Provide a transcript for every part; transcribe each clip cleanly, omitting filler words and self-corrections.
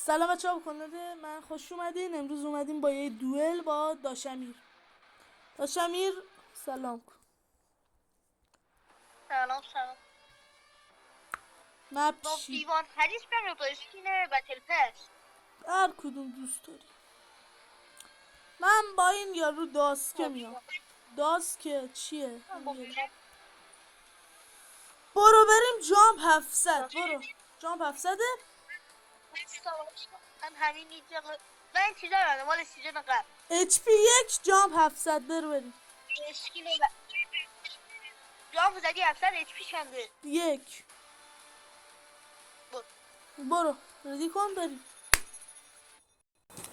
سلام بچه ها، کنده من خوش اومدین. امروز اومدیم با یه دوئل با داشمیر. سلام کن. سلام. مپ با چی؟ دیوان حدیث برای با اسکین بتل پس. هر کدوم دوست داری. من با این یارو داسکه میام. داسکه چیه؟ برو بریم جامپ 700. برو جامپ 700. من همین اینجا من این چیزا رو مال سیزن قبل HP 1 جامپ 700. بریم اسکین جامپ زدی 700 اچ پی چنده؟ 1. برو ردی کن بریم.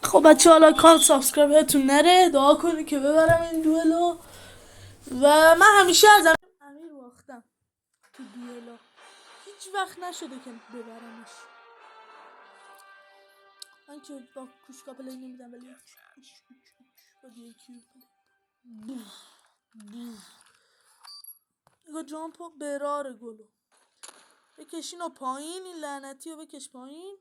خب بچه حالا کانال سابسکرایبتون نره، دعا کنی که ببرم این دوئلو. و من همیشه از امیر باختم تو دوئلا، هیچ وقت نشده که ببرمش. من که با کوشکا پلی نمیدم، ولی با دیل کیو پلی نگاه جامپو برار گلو بکشین و پایین. این لعنتی رو بکش پایین.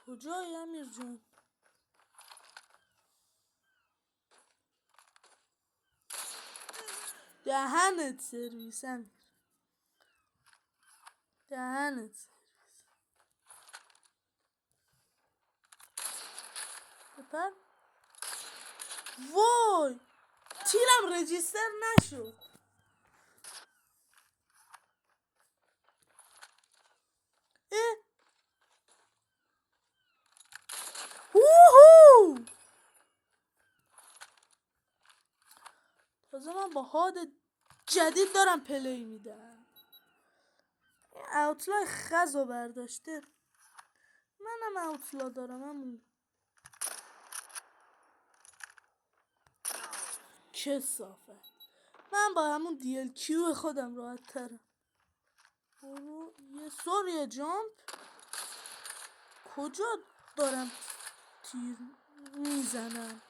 کجایی امیر جان؟ دهنت سرویس امیر، دهنت سرویس. بپر. وای تیرم رجیستر نشد. اوهو تازه من با هاد جدید دارم پلی میدم. اوتلا خزو برداشته، منم اوتلا دارم. همون چه صافه. من با همون دیل کیو خودم راحت ترم. برو یه سوریه جامپ. کجا دارم تیر میزنم؟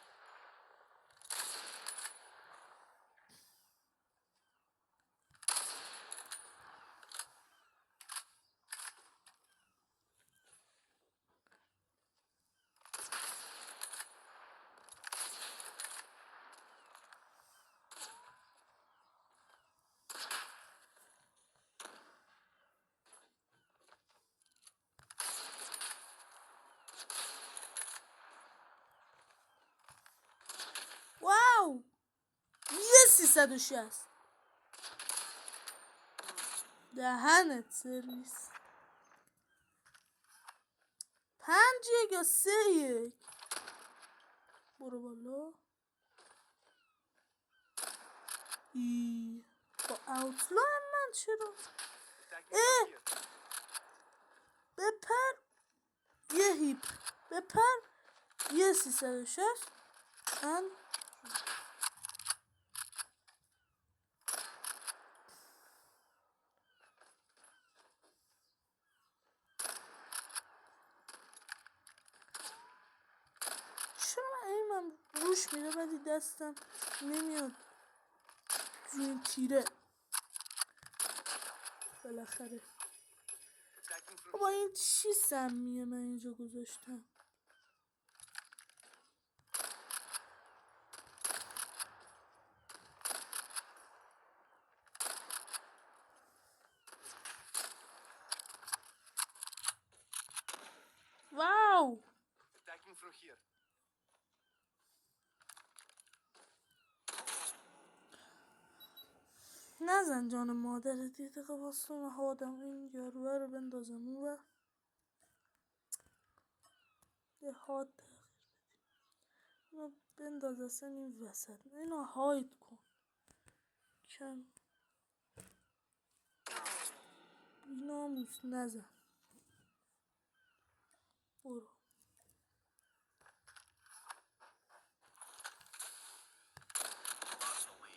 واو یه 360. دهنت سرویس. 5-1 یا 3-1. برو بالا. با اوتلا من چرا؟ بپر یه هیپ. بپر یه 360. من چرا ایمم روش میره ولی دستم نمیاد رو این تیره. بالاخره با این چی سمیه من اینجا گذاشتم؟ واو نزن جان مادرت. یه دقیقه واسه من هادم این یاروه رو بندازم اون و یه هاد تغییر اینو بنداز اصلا این وسط. اینو هاید کن کم ناموس نزن. برو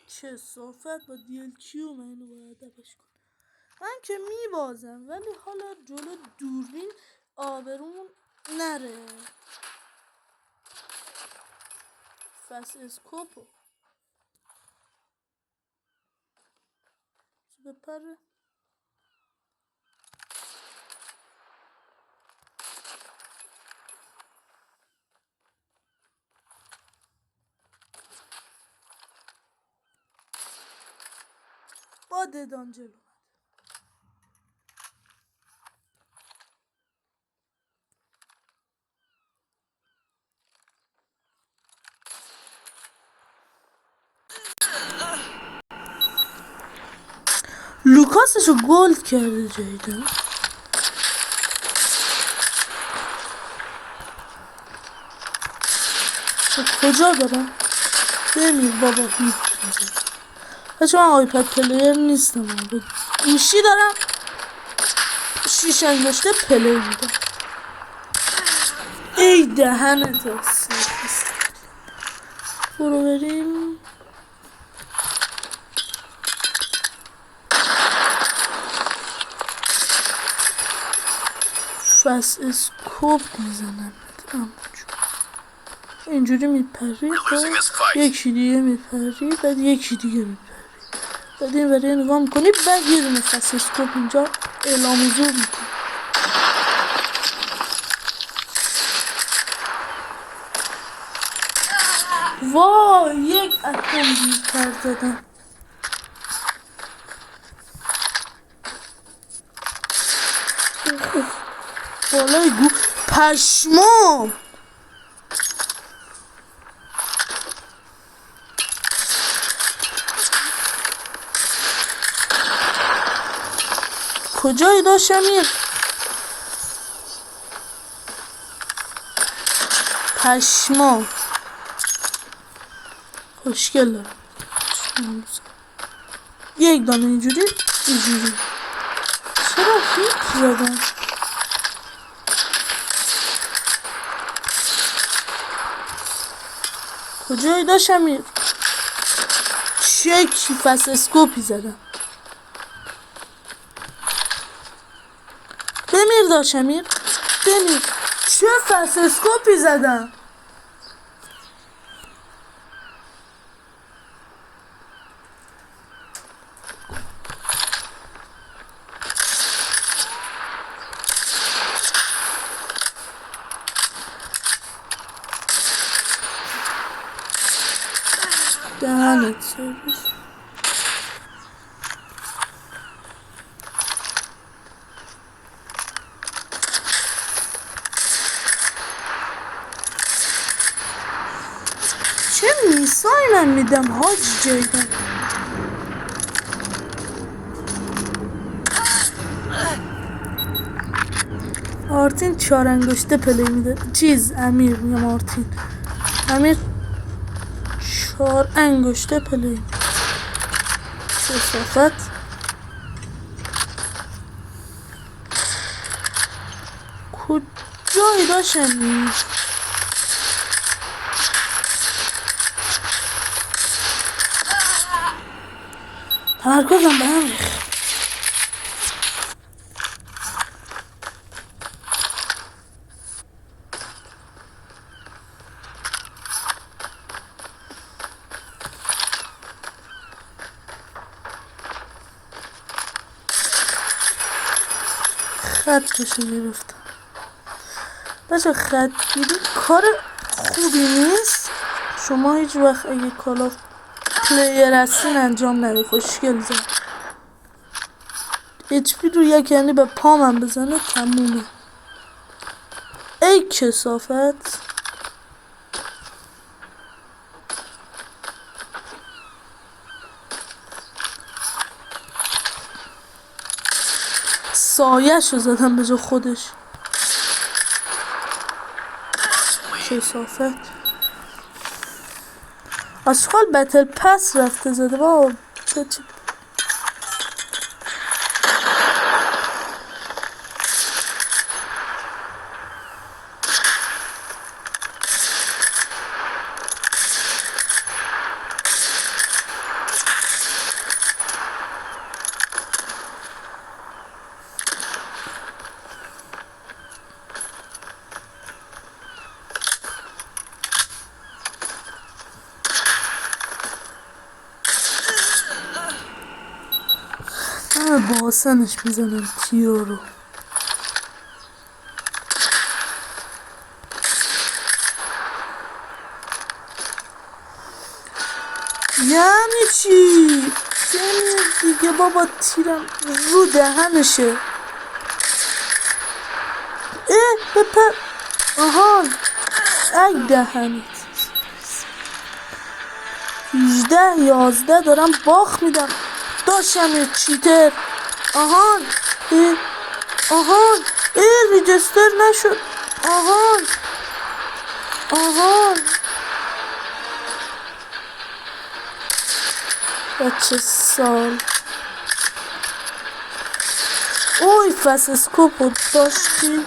چه صافت با دیل کیو من اینو باید دبش کن. من که میبازم ولی حالا جلو دوربین آبرومون نره. فس اسکوپو بپره. دانجلو. لوکاسشو گلد کرده جیدن. کجا برم؟ بمیر بابا هیچ نزد. بچه من آیپد پلیر نیستم، با گوشی دارم 6 انگشته پلی میدم. ای دهنت سرویس. برو بریم. فس اسکوپ میزنم اینجوری میپری، یکی دیگه میپری، بعد یکی دیگه میپری، بعد این وری نگاه میکنی، بعد یه دونه فس اسکوپ اینجا اعلام حضور میکنی. وای یک اتم بیشتر زدم. بالای گو پشمام. کجایی داشتم این پشمام خوشگل دارم. یک دانه اینجوری اینجوری. چرا هیچ زدم؟ کجایی داشتم این چه فس اسکوپی زدم. بمیر داشمیر بمیر. چه فس اسکوپی زدم. دهنت سرویس. چه میسایی من میدم حاج جیدن. آرتین 4 انگشته پلی میده. چیز امیر میگم آرتین. امیر 4 انگشته پلی میده. چه صفت. کجایی داشتم تمرکزم به هم ریخت. خطشو گرفتم. بچه خط گیری کار خوبی نیست. شما هیچ وقت اگه کالاف پلیر هستین انجام ندید. خوشگل زد. اچ پی رو یک یعنی به پامم بزنه تمومه. ای کثافت. سایه‌شو زدم به جا خودش. کثافت. آشغال بتل پس رفته زده با با آسانش میزنم تیرو رو. یعنی چی؟ سیمیر دیگه بابا تیرم رو دهنشه. بپر آهان ای دهنت 18-11 دارم باخ میدم. داشتم یه چیتر. آهان آهان ریجستر نشد. آهان بچه سال اوی فس اسکوپ رو داشتی.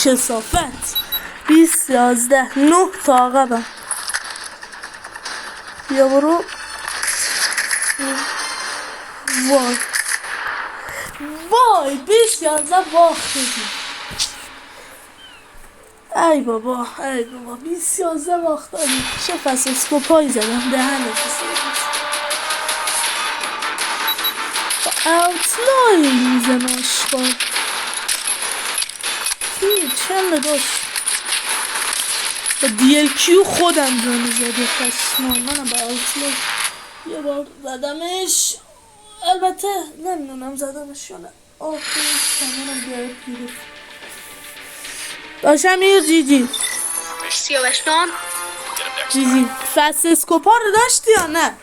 کثافت 20-11 9 تا عقبم. بیا برو. وای 20-11 باختیم. ای بابا 20-11 باختیم. چه فس اسکوپایی زدم دهنت اوتلای میزن آشقال. چند داشت با DLQ خودم جانو زده پشمان. منم با اوتلای یه بار زدمش. البته نمیدونم زدمش یا نه. منم بیارد گیرفت. داشتم یه جیجی فست اسکوپا رو داشتی یا نه؟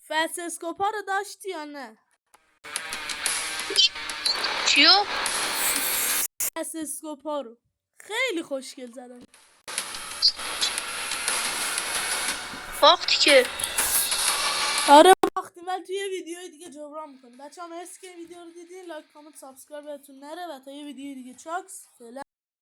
فست اسکوپا رو داشتی یا نه؟ چیو؟ فست اسکوپا رو خیلی خوشگل زدم. باختی که آره باختیم ولی توی ویدیوی دیگه جبران میکنیم. بچه ها مرسی که ویدیو رو دیدین. لایک کامنت سابسکرایب بهتون نره و تا یه ویدیو دیگه چاکس فعلا.